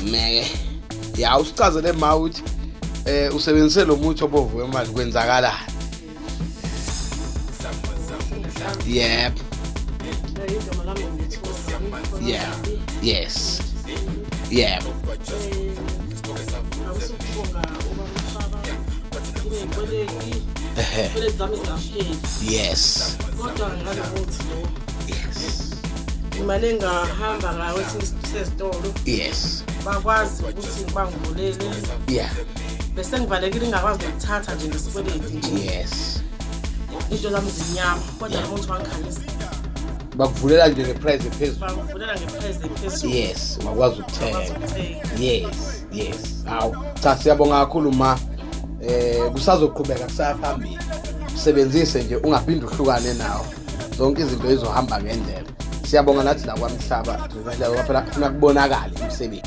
meke ya usichazele ma uthi usebenzise lo muthi obovu wemali kwenzakalani. Yep. Yeah. Yes. Yeah. Yes. Yes. Imali engahamba ngawe sesitolo. Yes. Bakwazi ukuthi bangivulele. Yeah. Bese ngivalekile ngakwazi ukuthatha nje ngesikweleti nje. Yes. Into zami zinyama kodwa umuntu wangikhalisa. Bakuvulela nje ngeprice ephezulu. Bakuvulela ngeprice ephezulu. Yes, ungakwazi ukuthenga. Yes, yes. Hawu, cha siyabonga kakhulu ma. Kusazoqhubeka kusaphambili. Usebenzise nje ungaphindi uhlukane nawo. Zonke izinto ezohamba ngendlela. Siyabonga nathi la Kwa-Mhlaba phela ufuna kubonakala umsebenzi.